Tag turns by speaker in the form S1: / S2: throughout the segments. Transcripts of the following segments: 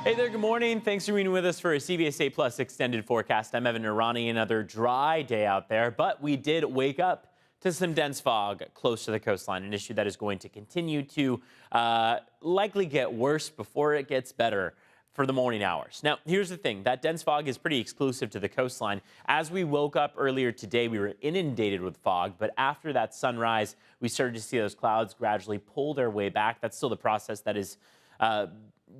S1: Hey there, good morning. Thanks for being with us for a CBS 8 Plus extended forecast. I'm Evan Irani. Another dry day out there, but we did wake up to some dense fog close to the coastline, an issue that is going to continue to likely get worse before it gets better for the morning hours. Now, here's the thing. That dense fog is pretty exclusive to the coastline. As we woke up earlier today, we were inundated with fog, but after that sunrise, we started to see those clouds gradually pull their way back. That's still the process that is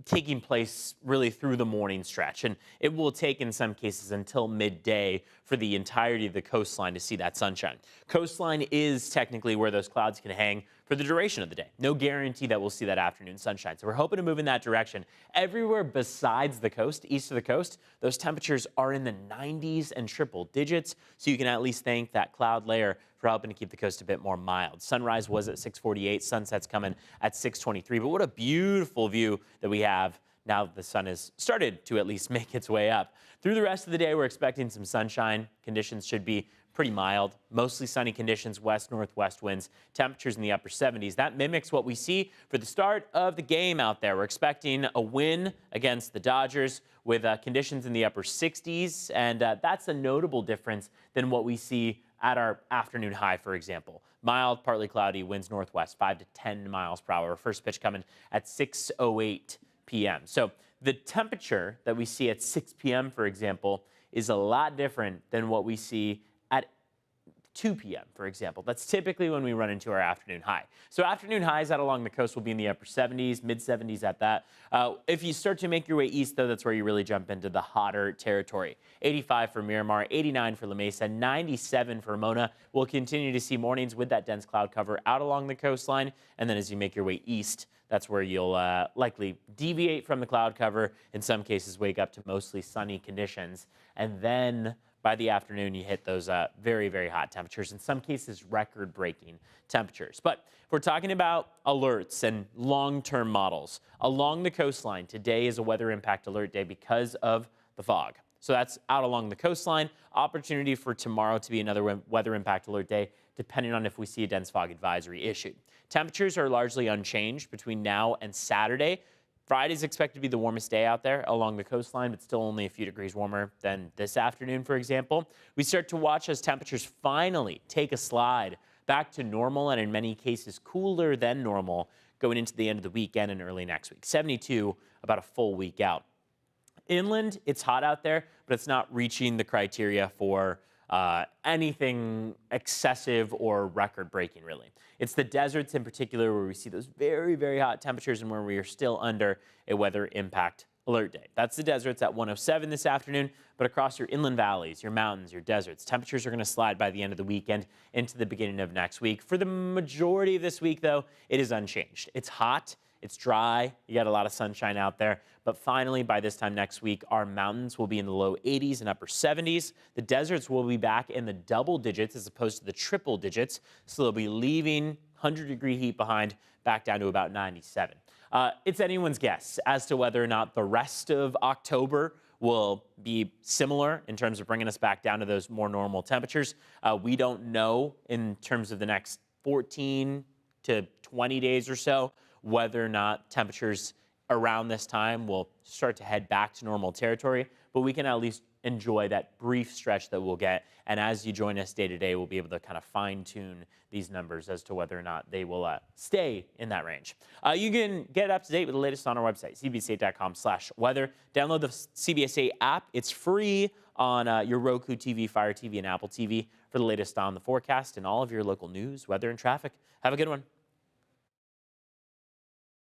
S1: taking place really through the morning stretch. And it will take, in some cases, until midday for the entirety of the coastline to see that sunshine. Coastline is technically where those clouds can hang for the duration of the day. No guarantee that we'll see that afternoon sunshine. So we're hoping to move in that direction. Everywhere besides the coast, east of the coast, those temperatures are in the 90s and triple digits. So you can at least thank that cloud layer for helping to keep the coast a bit more mild. Sunrise was at 6:48, sunset's coming at 6:23. But what a beautiful view that we have now that the sun has started to at least make its way up. Through the rest of the day, we're expecting some sunshine. Conditions should be pretty mild, mostly sunny conditions, west-northwest winds, temperatures in the upper 70s. That mimics what we see for the start of the game out there. We're expecting a win against the Dodgers with conditions in the upper 60s, and that's a notable difference than what we see at our afternoon high, for example. Mild, partly cloudy, winds northwest, 5 to 10 miles per hour. First pitch coming at 6:08 p.m. So the temperature that we see at 6 p.m., for example, is a lot different than what we see at 2 p.m., for example. That's typically when we run into our afternoon high. So afternoon highs out along the coast will be in the upper 70s, mid 70s at that. If you start to make your way east, though, that's where you really jump into the hotter territory. 85 for Miramar, 89 for La Mesa, 97 for Mona. We'll continue to see mornings with that dense cloud cover out along the coastline. And then as you make your way east, that's where you'll likely deviate from the cloud cover. In some cases, wake up to mostly sunny conditions. And then by the afternoon, you hit those very, very hot temperatures, in some cases record-breaking temperatures. But if we're talking about alerts and long-term models, along the coastline, today is a weather impact alert day because of the fog. So that's out along the coastline. Opportunity for tomorrow to be another weather impact alert day, depending on if we see a dense fog advisory issued. Temperatures are largely unchanged between now and Saturday. Friday is expected to be the warmest day out there along the coastline, but still only a few degrees warmer than this afternoon, for example. We start to watch as temperatures finally take a slide back to normal and in many cases cooler than normal going into the end of the weekend and early next week. 72 about a full week out. Inland, it's hot out there, but it's not reaching the criteria for anything excessive or record-breaking, really. It's the deserts in particular where we see those very, very hot temperatures and where we are still under a weather impact alert day. That's the deserts at 107 this afternoon, but across your inland valleys, your mountains, your deserts, temperatures are going to slide by the end of the weekend into the beginning of next week. For the majority of this week, though, it is unchanged. It's hot. It's dry. You got a lot of sunshine out there. But finally, by this time next week, our mountains will be in the low 80s and upper 70s. The deserts will be back in the double digits as opposed to the triple digits. So they'll be leaving 100-degree heat behind back down to about 97. It's anyone's guess as to whether or not the rest of October will be similar in terms of bringing us back down to those more normal temperatures. We don't know in terms of the next 14 to 20 days or so whether or not temperatures around this time will start to head back to normal territory, but we can at least enjoy that brief stretch that we'll get. And as you join us day to day, we'll be able to kind of fine tune these numbers as to whether or not they will stay in that range. You can get up to date with the latest on our website, cbs8.com/weather. Download the CBS8 app. It's free on your Roku TV, Fire TV, and Apple TV for the latest on the forecast and all of your local news, weather, and traffic. Have a good one.